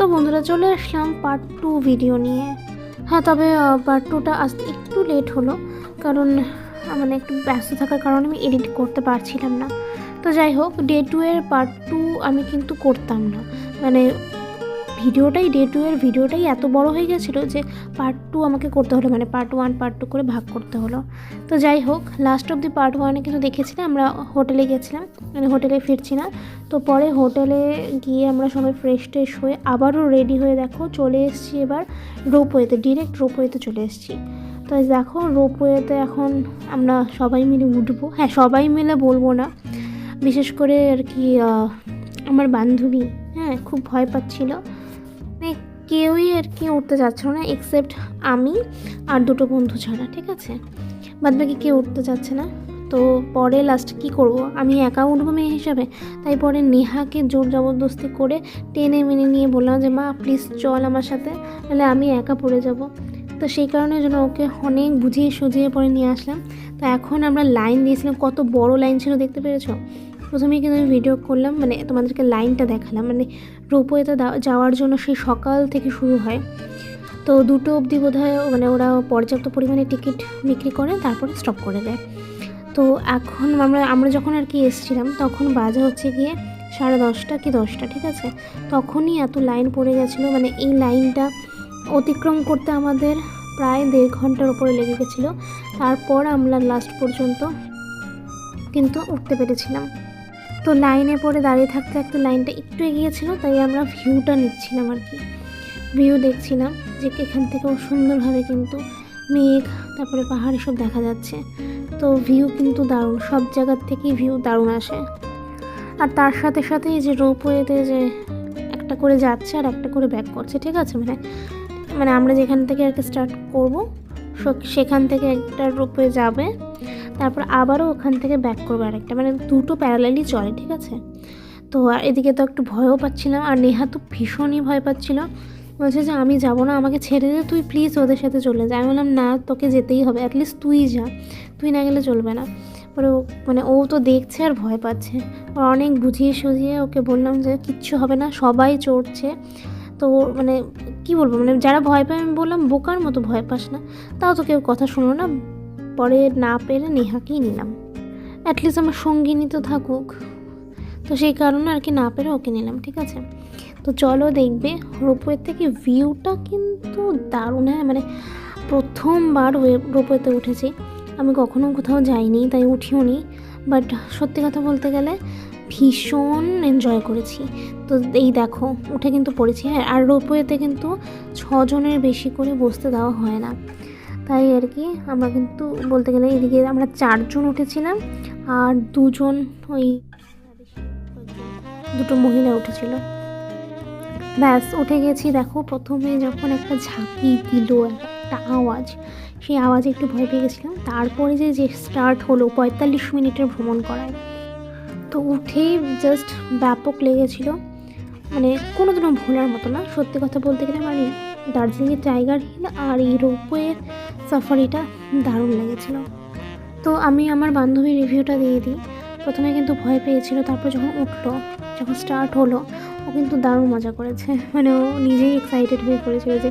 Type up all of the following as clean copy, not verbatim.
তো বন্ধুরা চলে আসলাম পার্ট 2 ভিডিও নিয়ে। হ্যাঁ, তবে পার্ট 2টা আসতে একটু লেট হলো, কারণ মানে একটু ব্যস্ত থাকার কারণে আমি এডিট করতে পারছিলাম না। তো যাই হোক, ডে 2 এর পার্ট 2 আমি কিন্তু করতাম না, মানে ডে 2 এর ভিডিওটাই এত বড় হয়ে গেছিলো যে পার্ট 2 আমাকে করতে হলো, মানে পার্ট 1 পার্ট 2 করে ভাগ করতে হলো। তো যাই হোক, লাস্ট অব দি পার্ট 1-এ কিন্তু দেখেছিলাম আমরা হোটেলে গেছিলাম, মানে হোটেলে ফিরছি না। তো পরে হোটেলে গিয়ে আমরা সবাই ফ্রেশ ট্রেশ হয়ে আবারও রেডি হয়ে দেখো চলে এসেছি এবার রোপওয়েতে, ডিরেক্ট রোপওয়েতে চলে এসেছি। তো দেখো রোপওয়েতে এখন আমরা সবাই মিলে উঠবো। হ্যাঁ, সবাই মিলে বলবো না, বিশেষ করে আর কি আমার বান্ধবী হ্যাঁ খুব ভয় পাচ্ছিল, মানে কেউই আর কি উঠতে চাচ্ছিল না এক্সেপ্ট আমি আর দুটো বন্ধু ছাড়া, ঠিক আছে, বাদ বাকি কেউ উঠতে চাচ্ছে না। তো পরে লাস্ট কি করব, আমি একা উঠবো মেয়ে হিসাবে, তাই পরে নেহাকে জোর জবরদস্তি করে টেনে মেনে নিয়ে বললাম যে মা প্লিজ চল আমার সাথে, নাহলে আমি একা পড়ে যাব। তো সেই কারণে জন্য ওকে অনেক বুঝিয়ে সুঝিয়ে পরে নিয়ে আসলাম। তো এখন আমরা লাইন দিয়েছিলাম, কত বড় লাইন ছিল দেখতে পেরেছো। প্রথমেই কিন্তু আমি ভিডিও করলাম, মানে তোমাদেরকে লাইনটা দেখালাম, মানে রোপওয়েতে যাওয়ার জন্য সেই সকাল থেকে শুরু হয়। তো 2টো অবধি বোধহয় মানে ওরা পর্যাপ্ত পরিমাণে টিকিট বিক্রি করে তারপরে স্টপ করে দেয়। তো এখন আমরা যখন আর কি এসেছিলাম তখন বাজে হচ্ছে গিয়ে 10:30 কি 10টা, ঠিক আছে। তখনই এত লাইন পড়ে গেছিলো, মানে এই লাইনটা অতিক্রম করতে আমাদের প্রায় 1.5 ঘন্টার উপরে লেগে গেছিলো। তারপর আমরা লাস্ট পর্যন্ত কিন্তু উঠতে পেরেছিলাম। তো লাইনে পরে দাঁড়িয়ে থাকতে থাকতে লাইনটা একটু এগিয়েছিল, তাই আমরা ভিউটা নিচ্ছিলাম আর কি, ভিউ দেখছিলাম যে এখান থেকেও সুন্দরভাবে কিন্তু মেঘ তারপরে পাহাড় এসব দেখা যাচ্ছে। তো ভিউ কিন্তু দারুণ, সব জায়গার থেকেই ভিউ দারুণ আসে। আর তার সাথে সাথে এই যে রোপওয়েতে যে একটা করে যাচ্ছে আর একটা করে ব্যাক করছে, ঠিক আছে, মানে আমরা যেখান থেকে আর কি স্টার্ট করবো সেখান থেকে একটা রোপওয়ে যাবে, তারপর আবারও ওখান থেকে ব্যাক করবে আরেকটা, মানে দুটো প্যারালালি চলে, ঠিক আছে। তো এদিকে তো একটু ভয়ও পাচ্ছিলাম, আর নেহা তো ভীষণই ভয় পাচ্ছিল, বলছে যে আমি যাব না, আমাকে ছেড়ে দে, তুই প্লিজ ওদের সাথে চলে যা। আমি বললাম না, তোকে যেতেই হবে, অ্যাটলিস্ট তুই যা, তুই না গেলে চলবে না। পরে মানে ও তো দেখছে আর ভয় পাচ্ছে, অনেক বুঝিয়ে সুঝিয়ে ওকে বললাম যে কিচ্ছু হবে না, সবাই চড়ছে। তো মানে কি বলবো, মানে যারা ভয় পায় আমি বললাম বোকার মতো ভয় পাস না, তাও তো কেউ কথা শুনো না। পরে না পেরে নেহাকেই নিলাম, অ্যাটলিস্ট আমার সঙ্গিনী তো থাকুক, তো সেই কারণে আর কি না পেরে ওকে নিলাম, ঠিক আছে। তো চলো দেখবে রোপওয়ে থেকে ভিউটা কিন্তু দারুণ। হ্যাঁ, মানে প্রথমবার রোপওয়েতে উঠেছি, আমি কখনো কোথাও যাইনি তাই উঠিও নি, বাট সত্যি কথা বলতে গেলে ভীষণ এনজয় করেছি। তো এই দেখো উঠে কিন্তু পড়েছি। হ্যাঁ, আর রোপওয়েতে কিন্তু 6 জনের বেশি করে বসতে দেওয়া হয় না, তাই আর কি আমরা কিন্তু বলতে গেলে এদিকে আমরা 4 জন উঠেছিলাম, আর 2 জন ওই দুটো মহিলা উঠেছিল। ব্যাস উঠে গেছি। দেখো প্রথমে যখন একটা ঝাঁকি দিল একটা আওয়াজ, সেই আওয়াজে একটু ভয় পেয়ে গেছিলাম। তারপরে যে স্টার্ট হলো 45 মিনিটের ভ্রমণ করায়, তো উঠেই জাস্ট ব্যাপক লেগেছিল, মানে কোনো দিনও ভোলার মতো না। সত্যি কথা বলতে গেলে আমার দার্জিলিংয়ের টাইগার হিল আর এই রোপওয়ের সাফারিটা দারুণ লেগেছিলো। তো আমি আমার বান্ধবীর রিভিউটা দিয়ে দিই। প্রথমে কিন্তু ভয় পেয়েছিল, তারপর যখন উঠলো, যখন স্টার্ট হলো, ও কিন্তু দারুণ মজা করেছে, মানে ও নিজেই এক্সাইটেড হয়ে পড়েছিল যে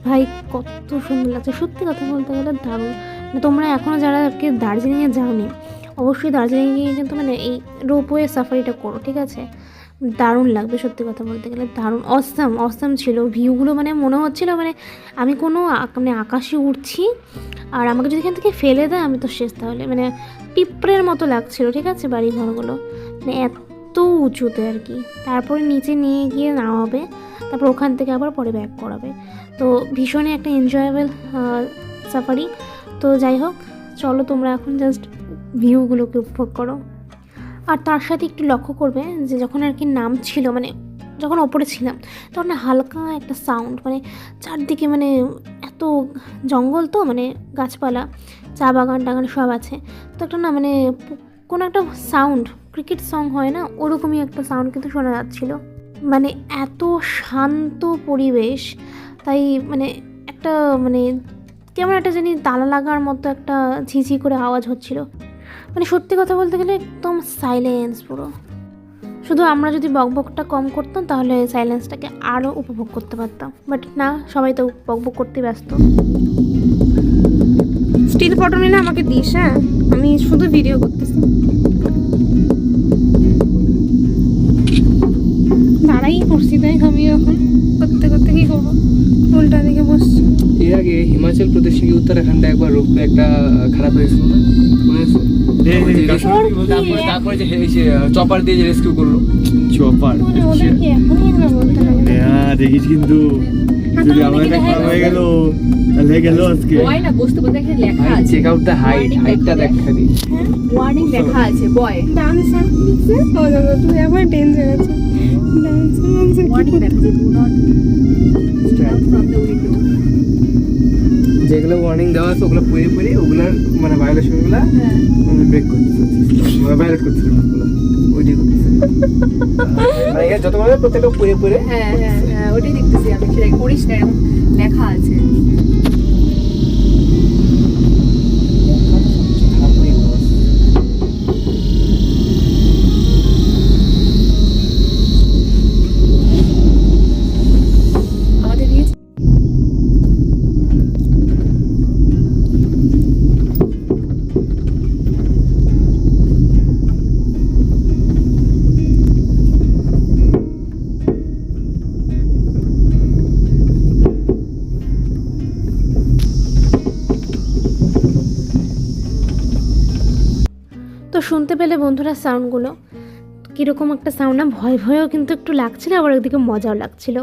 ভাই কত সুন্দর লাগছে। সত্যি কথা বলতে গেলে দারুণ। তোমরা এখনও যারা আর কি দার্জিলিংয়ে যাওনি, অবশ্যই দার্জিলিংয়ে গিয়ে কিন্তু মানে এই রোপওয়ে সাফারিটা করো, ঠিক আছে, দারুণ লাগবে। সত্যি কথা বলতে গেলে দারুণ অসাম ছিল ভিউগুলো, মানে মনে হচ্ছিল মানে আমি কোনো মানে আকাশে উঠছি, আর আমাকে যদি এখান থেকে ফেলে দেয় আমি তো শেষ, তাহলে মানে পিঁপড়ের মতো লাগছিল, ঠিক আছে, বাড়ি ঘরগুলো মানে এত উঁচুতে আর কি। তারপরে নিচে নিয়ে গিয়ে নামাবে, তারপর ওখান থেকে আবার পরে ব্যাক করাবে। তো ভীষণই একটা এনজয়েবল সাফারি। তো যাই হোক, চলো তোমরা এখন জাস্ট ভিউগুলোকে উপভোগ করো। আর তার সাথে একটু লক্ষ্য করবে যে যখন আর কি নাম ছিল, মানে যখন ওপরে ছিলাম তখন না হালকা একটা সাউন্ড, মানে চারদিকে মানে এত জঙ্গল, তো মানে গাছপালা, চা বাগান টাগান সব আছে, তো একটা না মানে কোনো একটা সাউন্ড, ক্রিকেট সং হয় না, ওরকমই একটা সাউন্ড কিন্তু শোনা যাচ্ছিলো। মানে এত শান্ত পরিবেশ, তাই মানে একটা মানে কেমন একটা জানি তালা লাগার মতো একটা ঝিঝি করে আওয়াজ হচ্ছিল। মানে সত্যি কথা বলতে গেলে একদম সাইলেন্স পুরো। শুধু আমরা যদি বকবকটা কম করতাম তাহলে সাইলেন্সটাকে আরও উপভোগ করতে পারতাম, বাট না, সবাই তো বকবক করতে ব্যস্ত। স্টিল ফটো নিলে আমাকে দিস, হ্যাঁ, আমি শুধু ভিডিও করতেছি। দাঁড়াই করছি, তাই আমি এখন করতে করতে কি করবো, উল্টা দিকে বসছি। এর আগে হিমাচল প্রদেশ থেকে উত্তরাখণ্ডে একবার রোপওয়ে একটা খারাপ হয়েছিল না, মনে আছে? তারপরে যে চপার দিয়ে যে রেস্কিউ করলো, চপার ওদের কি এখনই এগুলো বলতে লাগে? হ্যাঁ দেখিস, কিন্তু যদি আমার একটা খারাপ হয়ে গেল তাহলে গেল আজকে। বয় না, বসতে বলতে এখানে লেখা আছে, চেক আউট দ্য হাইটটা দেখা দি, ওয়ার্নিং লেখা আছে বয়, ডান্সার লিখছে, ও দাদা তুই আবার ডেঞ্জার আছে, ডান্সার ওয়ার্নিং লেখা আছে, do not from the window. যেগুলো ওয়ার্নিং দেওয়া আছে ওগুলো পড়ে পড়ে ওগুলার মানে ভায়োলেশনগুলো ব্রেক করতেছে, ভায়োলেট করতেছে ওগুলো, ওইটাই করতেছে। মানে এখানে যত মানে প্রত্যেকটা পড়ে পড়ে। হ্যাঁ হ্যাঁ হ্যাঁ, ওটাই দেখতেছি আমি, সেটা করিস না, এরকম লেখা আছে। আমাদের নিয়ে তো শুনতে পেলে বন্ধুরা সাউন্ডগুলো, কীরকম একটা সাউন্ড না, ভয় ভয়ও কিন্তু একটু লাগছিল, আবার একদিকে মজাও লাগছিল।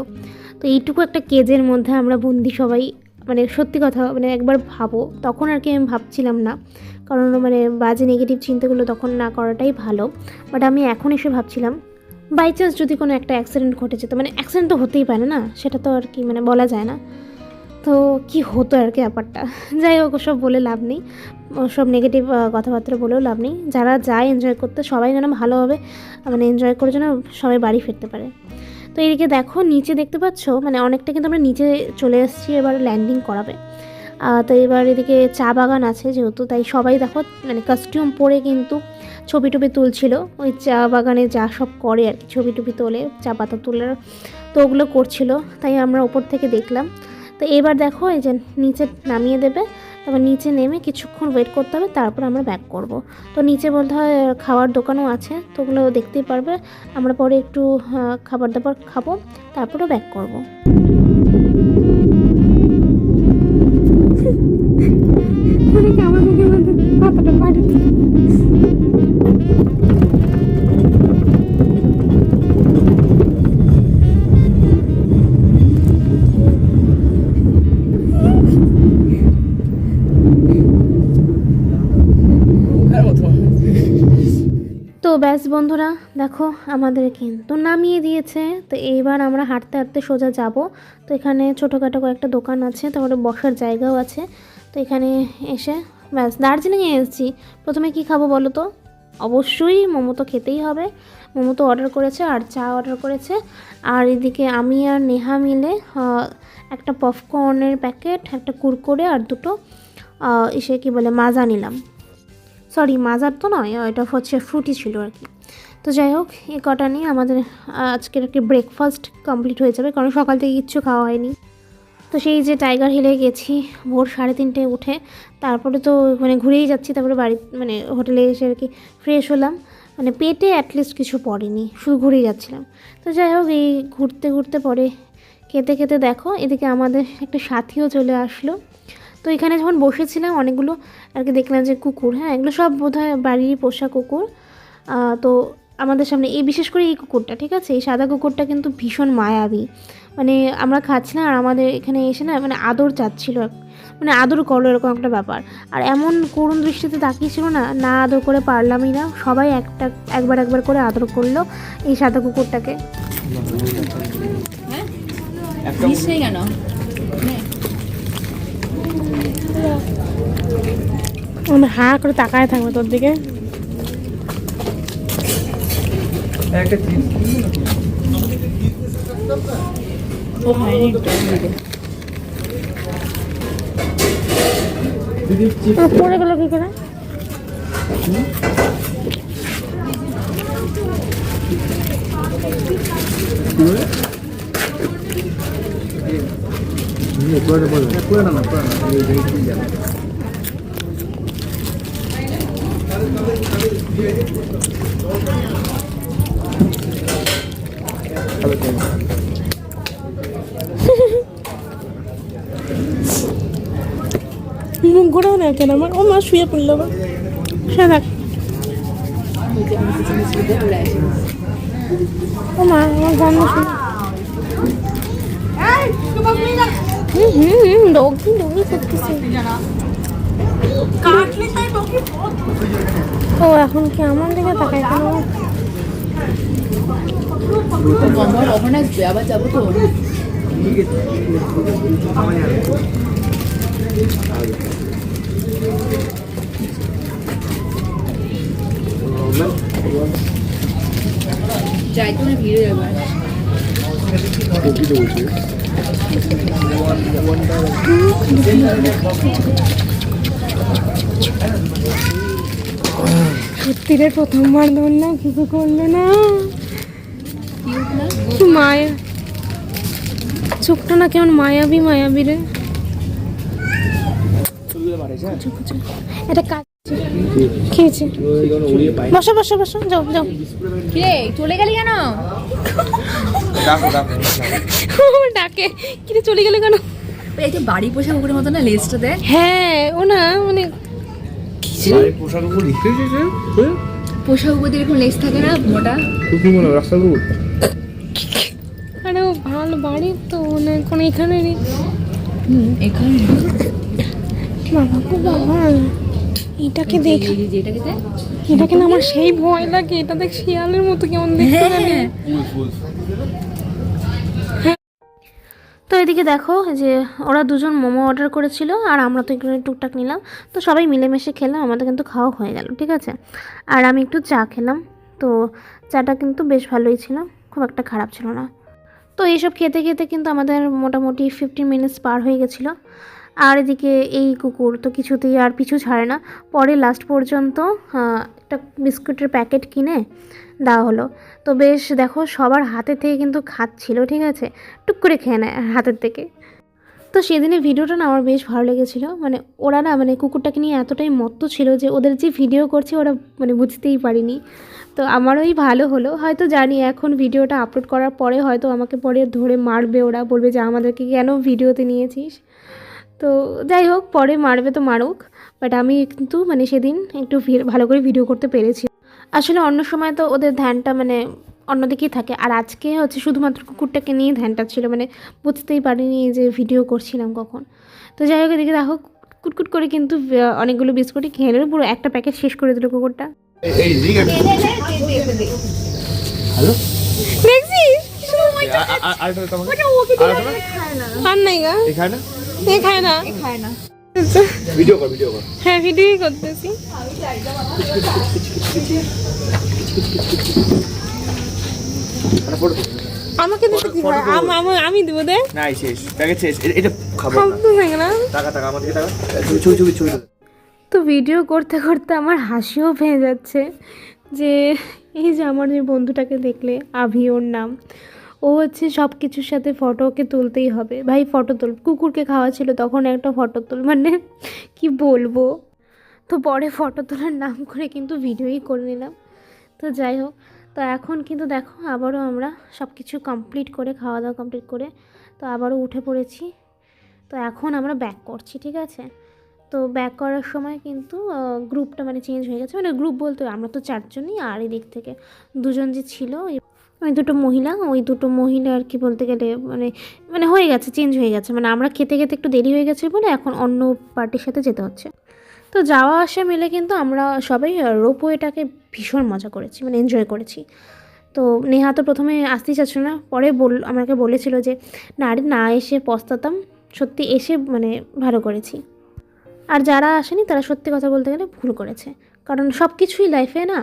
তো এইটুকু একটা কেজের মধ্যে আমরা বন্দি সবাই, মানে সত্যি কথা, মানে একবার ভাবো, তখন আর কি আমি ভাবছিলাম না, কারণ মানে বাজে নেগেটিভ চিন্তাগুলো তখন না করাটাই ভালো, বাট আমি এখন এসে ভাবছিলাম বাই চান্স যদি কোনো একটা অ্যাক্সিডেন্ট ঘটে যেত, মানে অ্যাক্সিডেন্ট তো হতেই পারে না, সেটা তো আর কি মানে বলা যায় না, তো কি হতো আর কি ব্যাপারটা। যাই হোক, সব বলে লাভ নেই, সব নেগেটিভ কথাবার্তা বলেও লাভ নেই। যারা যায় এনজয় করতে, সবাই যেন ভালোভাবে মানে এনজয় করে যেন সবাই বাড়ি ফিরতে পারে। তো এদিকে দেখো নিচে দেখতে পাচ্ছ, মানে অনেকটা কিন্তু আমরা নিচে চলে এসেছি, এবার ল্যান্ডিং করাবে। তো এবার এদিকে চা বাগান আছে যেহেতু, তাই সবাই দেখো মানে কস্টিউম পরে কিন্তু ছবি টবি তুলছিল, ওই চা বাগানে যা সব করে আর কি, ছবি টবি তোলে, চা পাতা তুলে, তো ওগুলো করছিল, তাই আমরা ওপর থেকে দেখলাম। তো এবার দেখো এই যে নিচে নামিয়ে দেবে, তারপর নিচে নেমে কিছুক্ষণ ওয়েট করতে হবে, তারপর আমরা ব্যাক করব। তো নিচে বলতে হয় খাওয়ার দোকানও আছে, তো ওগুলো দেখতেই পারবে, আমরা পরে একটু খাবার দাবার খাবো, তারপরে ব্যাক করব। তো ব্যাস বন্ধুরা দেখো আমাদের কিন্তু নামিয়ে দিয়েছে। তো এইবার আমরা হাঁটতে হাঁটতে সোজা যাব। তো এখানে ছোটোখাটো কয়েকটা দোকান আছে, তারপরে বসার জায়গাও আছে। তো এখানে এসে ব্যাস দার্জিলিংয়ে এসেছি। প্রথমে কি খাবো বলো তো? অবশ্যই মোমো তো খেতেই হবে। মোমো তো অর্ডার করেছে আর চা অর্ডার করেছে। আর এদিকে আমি আর নেহা মিলে একটা পপকর্নের প্যাকেট, একটা কুরকুরে আর দুটো এসে কি বলে মাজা নিলাম। সরি মাজার তো নয়, এটা হচ্ছে ফ্রুটি ছিল আর কি। তো যাই হোক, এই কটা নিয়ে আমাদের আজকের একটি ব্রেকফাস্ট কমপ্লিট হয়ে যাবে, কারণ সকাল থেকে কিচ্ছু খাওয়া হয়নি। তো সেই যে টাইগার হিলে গেছি ভোর 3:30 উঠে, তারপরে তো মানে ঘুরেই যাচ্ছি, তারপরে বাড়ি মানে হোটেলে এসে আর কি ফ্রেশ হলাম, মানে পেটে অ্যাটলিস্ট কিছু পড়েনি, শুধু ঘুরেই যাচ্ছিলাম। তো যাই হোক, এই ঘুরতে ঘুরতে পরে খেতে খেতে দেখো এদিকে আমাদের একটা সাথীও চলে আসলো। তো এখানে যখন বসেছিলাম অনেকগুলো আর কি দেখলাম যে কুকুর, হ্যাঁ এগুলো সব বোধহয় বাড়ির পোষা কুকুর। তো আমাদের সামনে এই বিশেষ করে এই কুকুরটা, ঠিক আছে, এই সাদা কুকুরটা কিন্তু ভীষণ মায়াবী। মানে আমরা খাচ্ছিলাম আর আমাদের এখানে এসে না মানে আদর চাচ্ছিল, মানে আদর করলো এরকম একটা ব্যাপার। আর এমন করুণ দৃষ্টিতে তাকিয়েছিল না, না আদর করে পারলামই না। সবাই একবার করে আদর করলো এই সাদা কুকুরটাকে। কেন আমরা হা করে তাকায় থাকবো তোর দিকে। পড়ে গেল কি করে? পুরোটা না এই যাবে মুখ ঘোরাও না কেন আমার, ও মা শুয়ে পড়লো আবার। সারাক ও মা আমার গন্ধ শুনে ডগি ডগি করতেছে। ও এখন কি আমার দিকে তাকায় কেন? আমার ওখানে আবার যাবো তো। যাই তো না ভিড়ে যাবে। সত্যি রে প্রথমবার ধর না কিছু করলো না। কি মায়া, চোখটা না কেমন মায়াবী মায়াবী রে। এটা কাজ খেয়েছে। বসো বসো বসো, যাও যাও। কিরে চলে গেলি কেন? ডাকে কিরে চলে গেলে কেন? এই যে বাড়ি পোষা কুকুরের মতো না লেজটা দেখ। হ্যাঁ ও না মানে পোশাক উপর লিখতে পোষা কুকুরদের এরকম লেজ থাকে না মোটা। রাস্তার উপর আরে ও ভালো বাড়ি তো মানে কোনো এখানে নেই। এখানে বাবা গো বাবা, এটাকে দেখ, যেটাকে দেখ এটাকে না আমার সেই ভয় লাগে। এটা দেখ শিয়ালের মতো কেমন দেখতে লাগে। তো এদিকে দেখো যে ওরা দুজন মোমো অর্ডার করেছিল আর আমরা তো একটু টুকটাক নিলাম, তো সবাই মিলেমিশে খেলাম, আমাদের কিন্তু খাওয়া হয়ে গেল, ঠিক আছে। আর আমি একটু চা খেলাম, তো চাটা কিন্তু বেশ ভালোই ছিল, খুব একটা খারাপ ছিল না। তো এইসব খেতে খেতে কিন্তু আমাদের মোটামুটি 15 মিনিটস পার হয়ে গেছিলো। আর এদিকে এই কুকুর তো কিছুতেই আর পিছু ছাড়ে না, পরে লাস্ট পর্যন্ত একটা বিস্কুটের প্যাকেট কিনে দেওয়া হলো। তো বেশ দেখো সবার হাতে থেকে কিন্তু খাচ্ছিল, ঠিক আছে, টুক করে খেয়ে নেয় হাতের থেকে। তো সেদিনের ভিডিওটা না আমার বেশ ভালো লেগেছিলো, মানে ওরা না মানে কুকুরটাকে নিয়ে এতটাই মত্ত ছিল যে ওদের যে ভিডিও করছে ওরা মানে বুঝতেই পারিনি। তো আমারই ভালো হলো, হয়তো জানি এখন ভিডিওটা আপলোড করার পরে হয়তো আমাকে পরে ধরে মারবে, ওরা বলবে যে আমাদেরকে কেন ভিডিওতে নিয়েছিস। তো যাই হোক, পরে মারবে তো মারুক, বাট আমি কিন্তু মানে সেদিন একটু ভালো করে ভিডিও করতে পেরেছি। আসলে অন্য সময় তো ওদের ধ্যানটা মানে অন্যদিকেই থাকে, আর আজকে হচ্ছে শুধুমাত্র কুকুরটাকে নিয়ে ধ্যানটা ছিল, মানে বুঝতেই পারিনি যে ভিডিও করছিলাম কখন। তো যাই হোক, এদিকে দেখো কুটকুট করে কিন্তু অনেকগুলো বিস্কুটই খেয়ে নিল, পুরো একটা প্যাকেট শেষ করে দিল কুকুরটা। হ্যালো আর নাই গা, এখানে খায় না খায় না। ভিডিও কর হ্যাঁ ভিডিওই করতেছি। আমাকে দিতে কি হয়? আমি দিব দে না শেষ প্যাকেট শেষ, এটা খাবো খাবো তো থাকে না। টাকা আমার দিকে টাকা ছবি তো ভিডিও করতে করতে আমার হাসিও পেয়ে যাচ্ছে যে এই যে আমার যে বন্ধুটাকে দেখলে, আভি ওর নাম, ও হচ্ছে সব কিছুর সাথে ফটো ওকে তুলতেই হবে। ভাই ফটো তুল, কুকুরকে খাওয়া ছিল তখন একটা ফটো তুল, মানে কি বলবো। তো পরে ফটো তোলার নাম করে কিন্তু ভিডিওই করে নিলাম। তো যাই হোক, তো এখন কিন্তু দেখো আবারও আমরা সব কিছু কমপ্লিট করে, খাওয়া দাওয়া কমপ্লিট করে তো আবারও উঠে পড়েছি। তো এখন আমরা ব্যাক করছি, ঠিক আছে। তো ব্যাক করার সময় কিন্তু গ্রুপটা মানে চেঞ্জ হয়ে গেছে, মানে গ্রুপ বলতে আমরা তো 4 জনই, আর এই দিক থেকে 2 জন যে ছিল ওই দুটো মহিলা, ওই দুটো মহিলা আর কি বলতে গেলে মানে হয়ে গেছে, চেঞ্জ হয়ে গেছে, মানে আমরা খেতে খেতে একটু দেরি হয়ে গেছে বলে এখন অন্য পার্টির সাথে যেতে হচ্ছে। তো যাওয়া আসা মিলে কিন্তু আমরা সবাই রোপওয়েটাকে ভীষণ মজা করেছি, মানে এনজয় করেছি। তো নেহা তো প্রথমে আসতেই চাচ্ছিল না, পরে আমাকে বলেছিল যে না এসে পস্তাতাম, সত্যি এসে মানে ভালো করেছি। আর যারা আসেনি তারা সত্যি কথা বলতে গেলে ভুল করেছে, কারণ সব কিছুই লাইফে না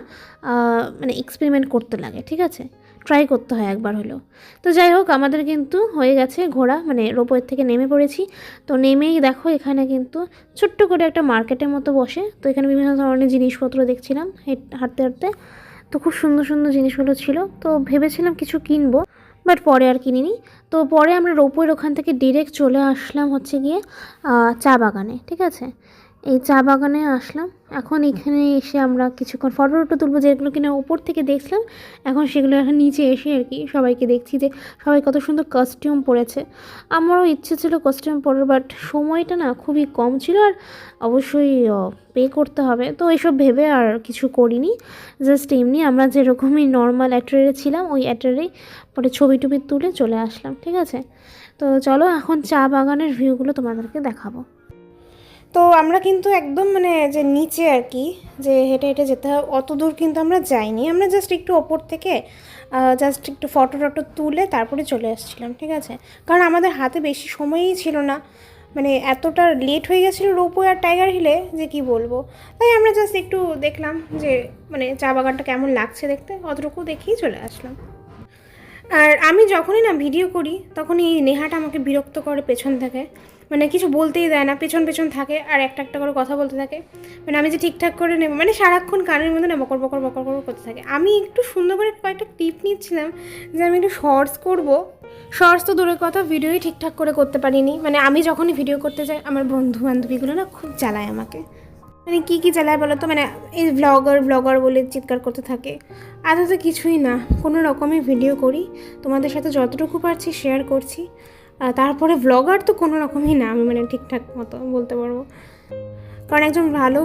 মানে এক্সপেরিমেন্ট করতে লাগে, ঠিক আছে, ট্রাই করতে হয় একবার হলেও। তো যাই হোক, আমাদের কিন্তু হয়ে গেছে ঘোরা, মানে রোপওয়ে থেকে নেমে পড়েছি। তো নেমেই দেখো এখানে কিন্তু ছোট্ট করে একটা মার্কেটের মতো বসে, তো এখানে বিভিন্ন ধরনের জিনিসপত্র দেখছিলাম হাঁটতে হাঁটতে। তো খুব সুন্দর সুন্দর জিনিসগুলো ছিল, তো ভেবেছিলাম কিছু কিনবো, বাট পরে আর কিনিনি। তো পরে আমরা রোপওয়ের ওখান থেকে ডিরেক্ট চলে আসলাম হচ্ছে গিয়ে চা বাগানে, ঠিক আছে। এই চা বাগানে আসলাম। এখন এখানে এসে আমরা কিছুক্ষণ ফটো টটো তুলবো, যেগুলো কিনা ওপর থেকে দেখছিলাম, এখন সেগুলো এখন নিচে এসে আর কি সবাইকে দেখছি যে সবাই কত সুন্দর কস্টিউম পরেছে। আমারও ইচ্ছে ছিল কস্টিউম পরার, বাট সময়টা না খুবই কম ছিল, আর অবশ্যই পে করতে হবে, তো এইসব ভেবে আর কিছু করিনি। জাস্ট এমনি আমরা যেরকমই নর্মাল অ্যাটারে ছিলাম ওই অ্যাটারেই পরে ছবি টবি তুলে চলে আসলাম, ঠিক আছে। তো চলো এখন চা বাগানের ভিউগুলো তোমাদেরকে দেখাবো। তো আমরা কিন্তু একদম মানে যে নিচে আর কি যে হেঁটে হেঁটে যেতে হয় অত দূর কিন্তু আমরা যাইনি, আমরা জাস্ট একটু ওপর থেকে জাস্ট একটু ফটো টটো তুলে তারপরে চলে আসছিলাম, ঠিক আছে। কারণ আমাদের হাতে বেশি সময়ই ছিল না, মানে এতটা লেট হয়ে গেছিলো রোপওয়ে আর টাইগার হিলে যে কি বলবো। তাই আমরা জাস্ট একটু দেখলাম যে মানে চা বাগানটা কেমন লাগছে দেখতে, অতটুকু দেখেই চলে আসলাম। আর আমি যখনই না ভিডিও করি তখনই এই নেহাটা আমাকে বিরক্ত করে পেছন থেকে, মানে কিছু বলতেই দেয় না, পেছন পেছন থাকে আর একটা একটা করে কথা বলতে থাকে। মানে আমি যে ঠিকঠাক করে নেব, মানে সারাক্ষণ কানের মধ্যে না বকর বকর বকর বকর করতে থাকে। আমি একটু সুন্দর করে কয়েকটা টিপ নিচ্ছিলাম যে আমি একটু শর্টস করবো। শর্টস তো দূরের কথা, ভিডিওই ঠিকঠাক করে করতে পারিনি। মানে আমি যখনই ভিডিও করতে যাই আমার বন্ধু বান্ধবীগুলো না খুব জ্বালায় আমাকে, মানে কী জ্বালায় বলো তো, মানে এই ব্লগার বলে চিৎকার করতে থাকে। আদৌ তো কিছুই না, কোনো রকমই ভিডিও করি, তোমাদের সাথে যতটুকু পারছি শেয়ার করছি। তারপরে ব্লগার তো কোনো রকমই না আমি, মানে ঠিকঠাক মতো বলতে পারবো। কারণ একজন ভালো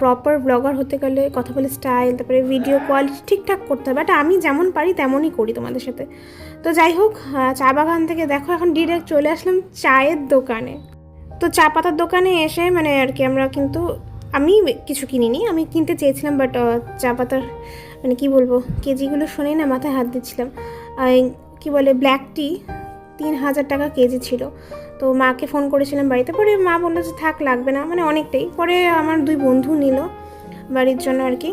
প্রপার ব্লগার হতে গেলে কথা বলে স্টাইল, তারপরে ভিডিও কোয়ালিটি ঠিকঠাক করতে হবে। বাট আমি যেমন পারি তেমনই করি তোমাদের সাথে। তো যাই হোক, চা বাগান থেকে দেখো এখন ডিরেক্ট চলে আসলাম চায়ের দোকানে। তো চা পাতার দোকানে এসে মানে আর কি আমরা কিন্তু আমি কিছু কিনিনি, আমি কিনতে চেয়েছিলাম, বাট চা পাতার মানে কি বলবো কেজিগুলো শুনেই না মাথায় হাত দিচ্ছিলাম। কি বলে ব্ল্যাক টি 3000 টাকা কেজি ছিল। তো মাকে ফোন করেছিলাম বাড়িতে, পরে মা বললো যে থাক লাগবে না, মানে অনেকটাই। পরে আমার 2 বন্ধু নিল বাড়ির জন্য আর কি,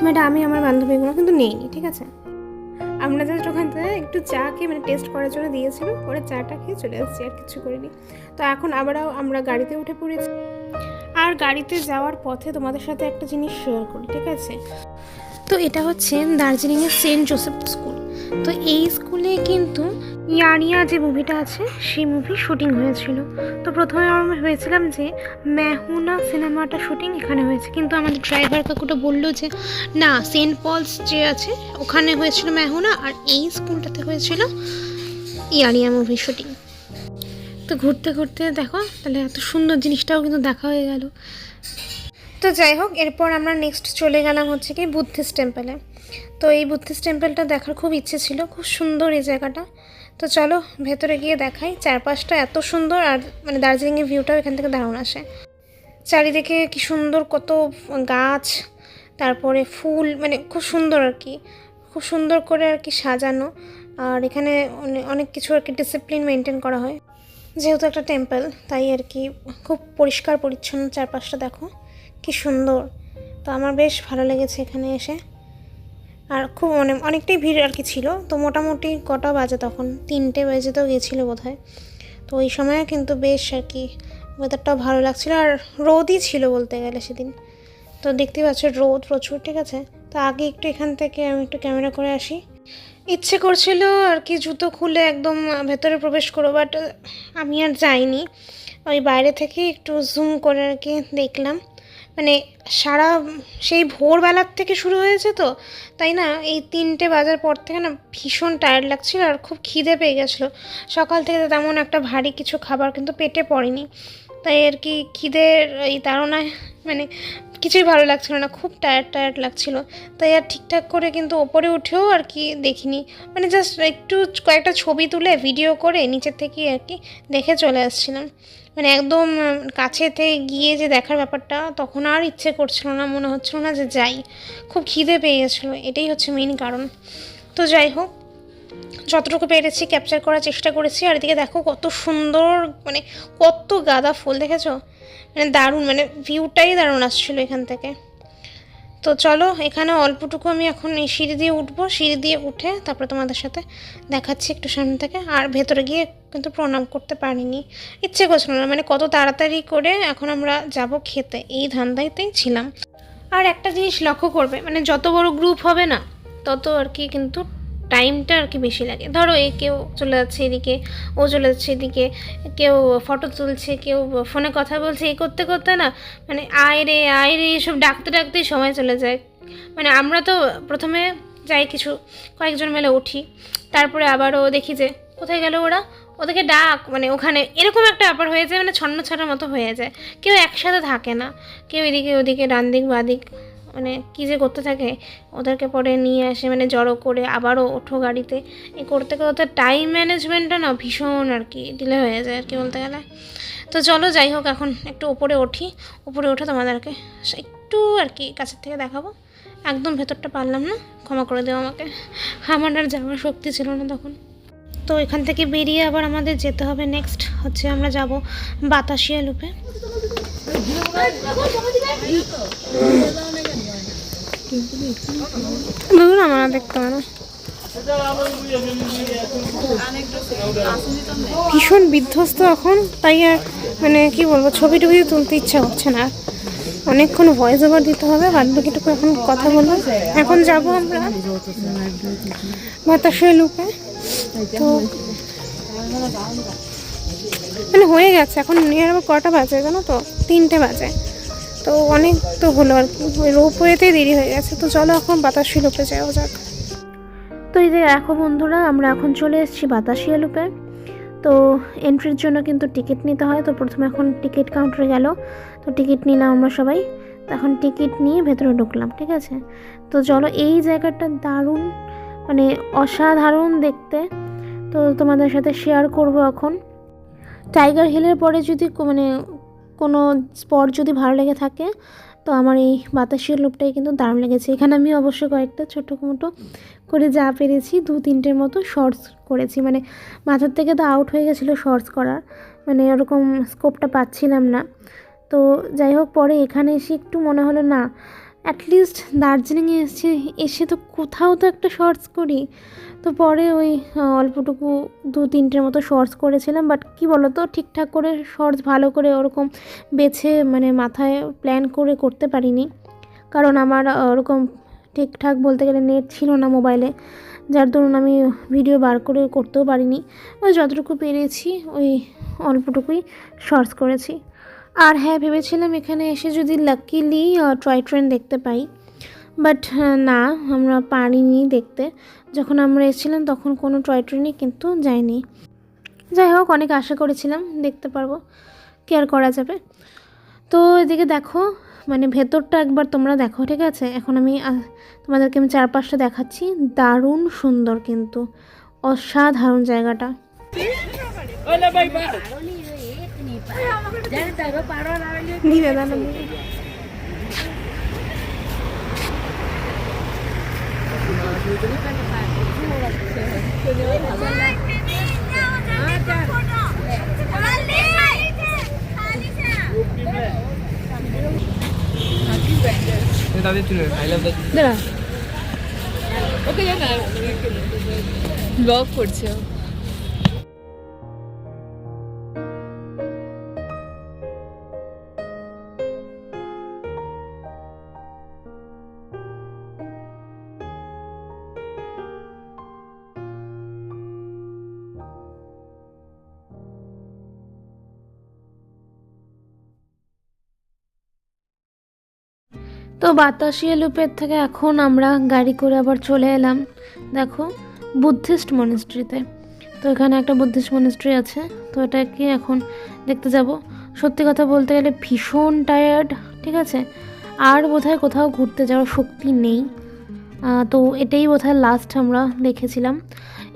বাট আমি আমার বান্ধবীগুলো কিন্তু নেইনি, ঠিক আছে। আমরা জাস্ট ওখান থেকে একটু চা খেয়ে মানে টেস্ট করার জন্য দিয়েছিল, পরে চাটা খেয়ে চলে আসছি, আর কিছু করিনি। তো এখন আবারও আমরা গাড়িতে উঠে পড়েছি, আর গাড়িতে যাওয়ার পথে তোমাদের সাথে একটা জিনিস শেয়ার করি, ঠিক আছে। তো এটা হচ্ছে দার্জিলিংয়ের সেন্ট জোসেফ স্কুল। তো এই স্কুলে কিন্তু ইয়ারিয়া যে মুভিটা আছে সেই মুভি শুটিং হয়েছিল। তো প্রথমে আমরা ভেবেছিলাম যে মেহুনা সিনেমাটা শুটিং এখানে হয়েছে, কিন্তু আমাদের ড্রাইভার কাকুটা বললো যে না, সেন্ট পলস যে আছে ওখানে হয়েছিল মেহুনা, আর এই স্কুলটাতে হয়েছিল ইয়ারিয়া মুভি শুটিং। তো ঘুরতে ঘুরতে দেখো তাহলে এত সুন্দর জিনিসটাও কিন্তু দেখা হয়ে গেল। তো যাই হোক, এরপর আমরা নেক্সট চলে গেলাম হচ্ছে কি বুদ্ধিস্ট টেম্পলে। তো এই বুদ্ধিস্ট টেম্পলটা দেখার খুব ইচ্ছে ছিল, খুব সুন্দর এই জায়গাটা। তো চলো ভেতরে গিয়ে দেখাই। চারপাশটা এত সুন্দর, আর মানে দার্জিলিংয়ের ভিউটাও এখান থেকে দারুণ আসে। চারিদিকে কি সুন্দর কত গাছ, তারপরে ফুল, মানে খুব সুন্দর আর কি, খুব সুন্দর করে আর কি সাজানো। আর এখানে অনেক কিছু আর কি ডিসিপ্লিন মেনটেন করা হয়, যেহেতু একটা টেম্পল তাই আর কি খুব পরিষ্কার পরিচ্ছন্ন। চারপাশটা দেখো কি সুন্দর। তো আমার বেশ ভালো লেগেছে এখানে এসে, আর খুব অনেকটাই ভিড় আর কি ছিল। তো মোটামুটি কটা বাজে তখন 3টে বেজে তো গেছিলো বোধহয়। তো ওই সময় কিন্তু বেশ আর কি ওয়েদারটাও ভালো লাগছিলো, আর রোদই ছিল বলতে গেলে সেদিন। তো দেখতেই পাচ্ছ রোদ প্রচুর, ঠিক আছে। তো আগে একটু এখান থেকে আমি একটু ক্যামেরা করে আসি। ইচ্ছে করছিল আর কি জুতো খুলে একদম ভেতরে প্রবেশ করো, বাট আমি আর যাইনি। ওই বাইরে থেকে একটু জুম করে আর কি দেখলাম। মানে সারা সেই ভোরবেলার থেকে শুরু হয়েছে, তো তাই না এই 3টে বাজার পর থেকে না ভীষণ টায়ার্ড লাগছিল, আর খুব খিদে পেয়ে গেছিলো। সকাল থেকে তেমন একটা ভারী কিছু খাবার কিন্তু পেটে পড়েনি, তাই আর কি খিদের এই তাড়নায় মানে কিছুই ভালো লাগছিল না, খুব টায়ার্ড লাগছিল। তাই আর ঠিকঠাক করে কিন্তু ওপরে উঠেও আর কি দেখিনি, মানে জাস্ট একটু কয়েকটা ছবি তুলে ভিডিও করে নিচের থেকে আর কি দেখে চলে আসছিলাম। মানে একদম কাছেতে গিয়ে যে দেখার ব্যাপারটা তখন আর ইচ্ছে করছিল না, মনে হচ্ছিল না যে যাই, খুব খিদে পেয়ে গেছিলো, এটাই হচ্ছে মেইন কারণ। তো যাই হোক, যতটুকু পেরেছি ক্যাপচার করার চেষ্টা করেছি। আর এদিকে দেখো কত সুন্দর, মানে কত গাঁদা ফুল দেখেছো, মানে দারুণ, মানে ভিউটাই দারুণ আসছিলো এখান থেকে। তো চলো এখানে অল্পটুকু আমি এখন এই সিঁড়ি দিয়ে উঠবো, সিঁড়ি দিয়ে উঠে তারপরে তোমাদের সাথে দেখাচ্ছি একটু সামনে থেকে। আর ভেতরে গিয়ে কিন্তু প্রণাম করতে পারিনি, ইচ্ছে করছিল না, মানে কত তাড়াতাড়ি করে এখন আমরা যাব খেতে, এই ধান্দাইতেই ছিলাম। আর একটা জিনিস লক্ষ্য করবে, মানে যত বড় গ্রুপ হবে না তত আর কি কিন্তু টাইমটা আর কি বেশি লাগে। ধরো কেউ চলে যাচ্ছে এদিকে, ও চলে যাচ্ছে এদিকে, কেউ ফটো তুলছে, কেউ ফোনে কথা বলছে, এই করতে করতে না মানে আয় রে এসব ডাকতে ডাকতেই সময় চলে যায়। মানে আমরা তো প্রথমে যাই কিছু কয়েকজন মিলে উঠি, তারপরে আবারও দেখি যে কোথায় গেল ওরা, ওদেরকে ডাক, মানে ওখানে এরকম একটা ব্যাপার হয়ে যায়, মানে ছন্ন ছাড়ার মতো হয়ে যায়। কেউ একসাথে থাকে না, কেউ এদিকে ওদিকে ডান দিক বাদিক মানে কী যে করতে থাকে। ওদেরকে পরে নিয়ে আসে মানে জড়ো করে আবারও ওঠো গাড়িতে, এই করতে করতে টাইম ম্যানেজমেন্টটা না ভীষণ আর কি ডিলে হয়ে যায় আর কি বলতে গেলে। তো চলো যাই হোক, এখন একটু উপরে উঠি, উপরে উঠে তোমাদেরকে একটু আর কি কাছের থেকে দেখাবো। একদম ভেতরটা পারলাম না, ক্ষমা করে দেবো আমাকে, আমার আর যাওয়ার শক্তি ছিল না তখন। তো এখান থেকে বেরিয়ে আবার আমাদের যেতে হবে, নেক্সট হচ্ছে আমরা যাব বাতাসিয়া লুপে। দেখুন আমরা দেখতে পারো ভীষণ বিধ্বস্ত এখন, তাই আর মানে কি বলবো, ছবি টবি তুলতে ইচ্ছা করছে না, অনেকক্ষণ ভয়েস ওভার দিতে হবে, বাদ বাকিটুকু এখন কথা বলবো। এখন যাব আমরা বাতাসিয়া লুপে। তো মানে হয়ে গেছে, এখন নিয়ে আবার কটা বাজে জানো তো, 3টে বাজে, তো অনেক তো হলো আর কি, ওই রোপওয়েতেই দেরি হয়ে গেছে। তো চলো এখন বাতাসিয়া লুপে যাওয়া যাক। তো এই যে দেখো বন্ধুরা, আমরা এখন চলে এসেছি বাতাসিয়া লুপে। তো এন্ট্রির জন্য কিন্তু টিকিট নিতে হয়। তো প্রথমে এখন টিকিট কাউন্টারে গেল, তো টিকিট নিলাম আমরা সবাই। তো এখন টিকিট নিয়ে ভেতরে ঢুকলাম, ঠিক আছে। তো চলো, এই জায়গাটা দারুণ মানে অসাধারণ দেখতে, তো তোমাদের সাথে শেয়ার করব এখন। টাইগার হিলের পরে যদি মানে কোনো স্পট যদি ভালো লেগে থাকে, তো আমার এই বাতাসিয়া লুপটাই কিন্তু দারুণ লেগেছে। এখানে আমি অবশ্যই কয়েকটা ছোটো মোটো করে যা পেরেছি 2-3টের মতো শর্টস করেছি, মানে মাথার থেকে তো আউট হয়ে গেছিলো শর্টস করার, মানে ওরকম স্কোপটা পাচ্ছিলাম না। তো যাই হোক, পরে এখানে এসে একটু মনে হলো না, অ্যাটলিস্ট দার্জিলিংয়ে এসে তো কোথাও তো একটা শর্টস করি। তো পরে ওই অল্পটুকু 2-3টের মতো শর্টস করেছিলাম, বাট কী বলো তো, ঠিকঠাক করে শর্টস ভালো করে ওরকম বেছে মানে মাথায় প্ল্যান করে করতে পারিনি, কারণ আমার ওরকম ঠিকঠাক বলতে গেলে নেট ছিল না মোবাইলে, যার দরুন আমি ভিডিও বার করে করতেও পারিনি। ওই যতটুকু পেরেছি ওই অল্পটুকুই শর্টস করেছি। আর হ্যাঁ, ভেবেছিলাম এখানে এসে যদি লাকিলি টয় ট্রেন দেখতে পাই, বাট না, আমরা পারিনি দেখতে। যখন আমরা এসেছিলাম তখন কোনো টয় ট্রেনই কিন্তু যায়নি। যাই হোক, অনেক আশা করেছিলাম দেখতে পারবো, কেয়ার করা যাবে। তো এদিকে দেখো, মানে ভেতরটা একবার তোমরা দেখো, ঠিক আছে। এখন আমি তোমাদেরকে আমি চারপাশটা দেখাচ্ছি, দারুণ সুন্দর কিন্তু, অসাধারণ জায়গাটা। ব্লগ করছে। তো বাতাসিয়া লুপের থেকে এখন আমরা গাড়ি করে আবার চলে এলাম দেখো বুদ্ধিস্ট মনিস্ট্রিতে। তো এখানে একটা বুদ্ধিস্ট মনিস্ট্রি আছে, তো এটাকে এখন দেখতে যাব। সত্যি কথা বলতে গেলে ভীষণ টায়ার্ড, ঠিক আছে, আর বোধহয় কোথাও ঘুরতে যাওয়ার শক্তি নেই। তো এটাই বোধহয় লাস্ট আমরা দেখেছিলাম।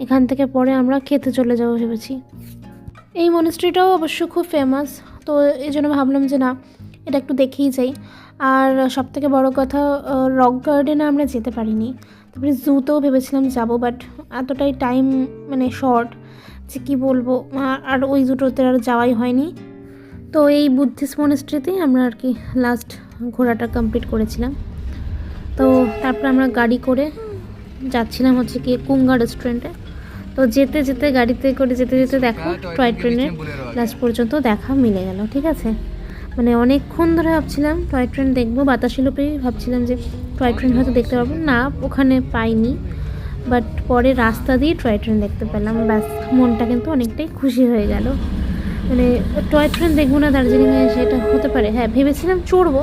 এখান থেকে পরে আমরা খেতে চলে যাবো ভেবেছি। এই মনিস্ট্রিটাও অবশ্য খুব ফেমাস, তো এই জন্য ভাবলাম যে না, এটা একটু দেখেই যাই। আর সবথেকে বড় কথা, রক গার্ডেনে আমরা যেতে পারিনি। তারপরে জুতেও ভেবেছিলাম যাব, বাট এতটাই টাইম মানে শর্ট যে কী বলবো, আর ওই দুটোতে আর যাওয়াই হয়নি। তো এই বুদ্ধিস্ট মনিস্ট্রিতেই আমরা আর কি লাস্ট ঘোরাটা কমপ্লিট করেছিলাম। তো তারপরে আমরা গাড়ি করে যাচ্ছিলাম হচ্ছে কি কুঙ্গা রেস্টুরেন্টে। তো যেতে যেতে গাড়িতে করে যেতে যেতে দেখো টয় ট্রেনের লাস্ট পর্যন্ত দেখা মিলে গেল, ঠিক আছে। মানে অনেকক্ষণ ধরে ভাবছিলাম টয় ট্রেন দেখবো, বাতাসি লুপেই ভাবছিলাম যে টয় ট্রেন হয়তো দেখতে পারবো না, ওখানে পাইনি। বাট পরে রাস্তা দিয়ে টয় ট্রেন দেখতে পেলাম, ব্যাস মনটা কিন্তু অনেকটাই খুশি হয়ে গেল। মানে টয় ট্রেন দেখবো না দার্জিলিংয়ে সেটা হতে পারে, হ্যাঁ ভেবেছিলাম চড়বো,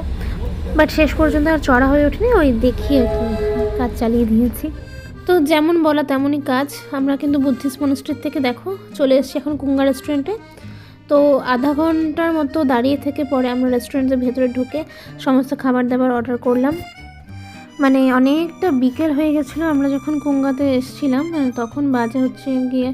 বাট শেষ পর্যন্ত আর চড়া হয়ে ওঠেনি, ওই দেখি আর কি কাজ চালিয়ে দিয়েছি। তো যেমন বলা তেমনই কাজ। আমরা কিন্তু বুদ্ধিস্ট মনস্ট্রির থেকে দেখো চলে এসেছি এখন কুঙ্গা রেস্টুরেন্টে। তো আধা ঘন্টার মতো দাঁড়িয়ে থেকে পরে আমরা রেস্টুরেন্টের ভেতরে ঢুকে সমস্ত খাবার দাবার অর্ডার করলাম। মানে অনেকটা বিকেল হয়ে গেছিলো আমরা যখন কুঙ্গাতে এসেছিলাম, তখন বাজে হচ্ছে গিয়ে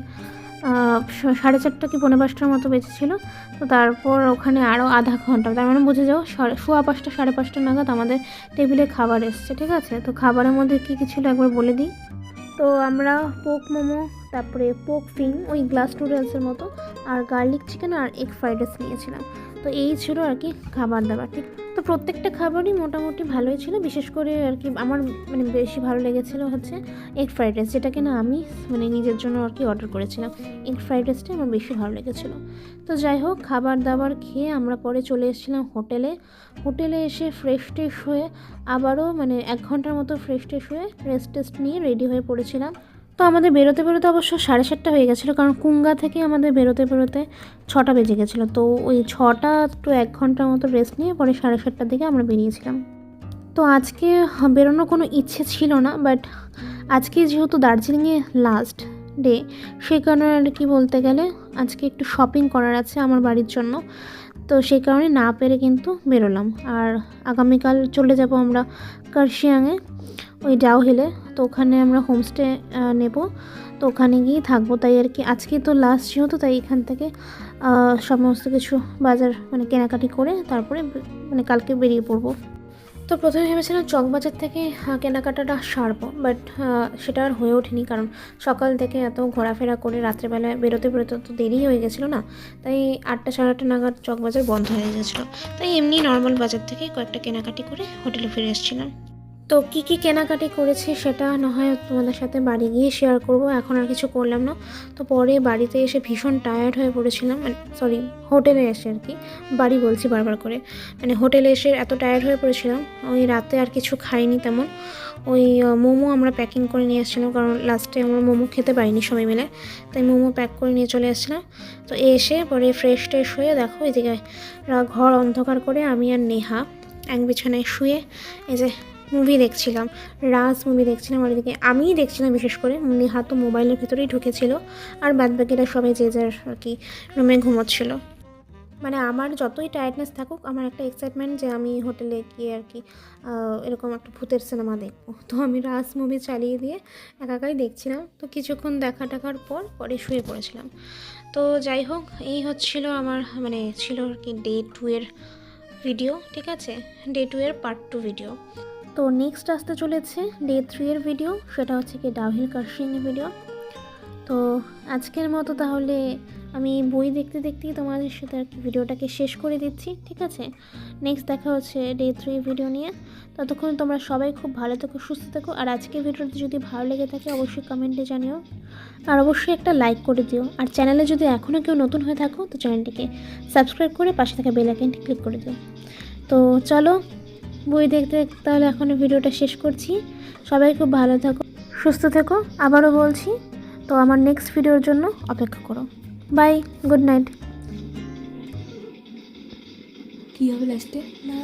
4:30 কি 4:45 মতো বেঁচেছিলো। তো তারপর ওখানে আরও আধা ঘন্টা, তার মানে বুঝে যাও 5:15 5:30 নাগাদ আমাদের টেবিলে খাবার এসছে, ঠিক আছে। তো খাবারের মধ্যে কী কী ছিল একবার বলে দিই। তো আমরা পোক মোমো, তারপরে পোক ফিং ওই গ্লাস নুডলসের মতো, আর গার্লিক চিকেন আর এগ ফ্রাইড রাইস নিয়েছিলাম। তো এই ছিল আর কি খাবার দাবার, ঠিক। তো প্রত্যেকটা খাবারই মোটামুটি ভালোই ছিল, বিশেষ করে আর কি আমার মানে বেশি ভালো লেগেছিলো হচ্ছে এগ ফ্রাইড রাইস, যেটা কিনা আমি মানে নিজের জন্য আর কি অর্ডার করেছিলাম। এগ ফ্রাইড রাইসটা আমার বেশি ভালো লেগেছিলো। তো যাই হোক, খাবার দাবার খেয়ে আমরা পরে চলে এসেছিলাম হোটেলে এসে ফ্রেশ ট্রেশ হয়ে আবারও মানে 1 ঘন্টার মতো ফ্রেশ ট্রেশ হয়ে রেস্ট টেস্ট নিয়ে রেডি হয়ে পড়েছিলাম। তো আমাদের বেরোতে অবশ্য 7:30 হয়ে গেছিলো, কারণ কুঙ্গা থেকে আমাদের বেরোতে 6টা বেজে গেছিলো। তো ওই 6টা তো 1 ঘন্টার মতো রেস্ট নিয়ে পরে 7:30টার দিকে আমরা বেরিয়েছিলাম। তো আজকে বেরোনোর কোনো ইচ্ছে ছিল না, বাট আজকে যেহেতু দার্জিলিংয়ে লাস্ট ডে, সেই কারণে আর কি বলতে গেলে আজকে একটু শপিং করার আছে আমার বাড়ির জন্য। তো সেই কারণে না পেরে কিন্তু বেরোলাম। আর আগামীকাল চলে যাব আমরা কার্শিয়াংয়ে, ওই ডাউ হিলে। তো ওখানে আমরা হোমস্টে নেব, তো ওখানে গিয়ে থাকবো। তাই আর কি আজকে তো লাস্ট যেহেতু, তাই এখান থেকে সমস্ত কিছু বাজার মানে কেনাকাটি করে তারপরে মানে কালকে বেরিয়ে পড়বো। তো প্রথমে ভেবেছিলাম চকবাজার থেকে কেনাকাটাটা সারবো, বাট সেটা আর হয়ে ওঠেনি, কারণ সকাল থেকে এত ঘোরাফেরা করে রাত্রেবেলায় বেরোতে তো দেরি হয়ে গেছিলো না। তাই 8টা 8:30 নাগাদ চকবাজার বন্ধ হয়ে গেছিলো। তাই এমনি নর্মাল বাজার থেকে কয়েকটা কেনাকাটি করে হোটেলে ফিরে এসেছিলাম। তো কী কী কেনাকাটি করেছি সেটা না হয় তোমাদের সাথে বাড়ি গিয়ে শেয়ার করব, এখন আর কিছু করলাম না। তো পরে বাড়িতে এসে ভীষণ টায়ার্ড হয়ে পড়েছিলাম, মানে সরি হোটেলে এসে আর কি, বাড়ি বলছি বারবার করে, মানে হোটেলে এসে এত টায়ার্ড হয়ে পড়েছিলাম, ওই রাতে আর কিছু খাইনি তেমন। ওই মোমো আমরা প্যাকিং করে নিয়ে এসেছিলাম, কারণ লাস্টে আমরা মোমো খেতে পারিনি সবাই মিলে, তাই মোমো প্যাক করে নিয়ে চলে এসেছিলাম। তো এসে পরে ফ্রেশ ট্রেশ হয়ে দেখো এদিকে ঘর অন্ধকার করে আমি আর নেহা এক বিছানায় শুয়ে এই যে মুভি দেখছিলাম, রাজ মুভি দেখছিলাম। আর এদিকে আমিই দেখছিলাম বিশেষ করে, নেহা তো মোবাইলের ভেতরেই ঢুকেছিল, আর বাদবাকিরা সবাই যে যার আর কি রুমে ঘুমোচ্ছিল। মানে আমার যতই টায়ার্ডনেস থাকুক, আমার একটা এক্সাইটমেন্ট যে আমি হোটেলে গিয়ে আর কি এরকম একটা ভূতের সিনেমা দেখবো। তো আমি রাজ মুভি চালিয়ে দিয়ে একাই দেখছিলাম। তো কিছুক্ষণ দেখার পরে শুয়ে পড়েছিলাম। তো যাই হোক, এই হচ্ছিল আমার মানে ছিল আর কি ডে 2 এর ভিডিও, ঠিক আছে, ডে 2 এর পার্ট 2 ভিডিও। তো নেক্সট আসতে চলেছে ডে 3 এর ভিডিও, সেটা হচ্ছে কি ডাউহিল কার্শিয়াংয়ের ভিডিও। তো আজকের মতো তাহলে আমি বই দেখতেই তোমাদের সাথে আর কি ভিডিওটাকে শেষ করে দিচ্ছি, ঠিক আছে। নেক্সট দেখা হচ্ছে ডে 3 ভিডিও নিয়ে। ততক্ষণ তোমরা সবাই খুব ভালো থেকো, সুস্থ থেকো। আর আজকের ভিডিওটি যদি ভালো লেগে থাকে অবশ্যই কমেন্টে জানিও, আর অবশ্যই একটা লাইক করে দিও। আর চ্যানেলে যদি এখনও কেউ নতুন হয়ে থাকো তো চ্যানেলটিকে সাবস্ক্রাইব করে পাশে থাকা বেল আইকনটি ক্লিক করে দিও। তো চলো বই দেখতে তাহলে এখন ভিডিওটা শেষ করছি। সবাই খুব ভালো থাকো, সুস্থ থেকো, আবারও বলছি। তো আমার নেক্সট ভিডিওর জন্য অপেক্ষা করো। Bye, good night. কি হবে লাস্টে? না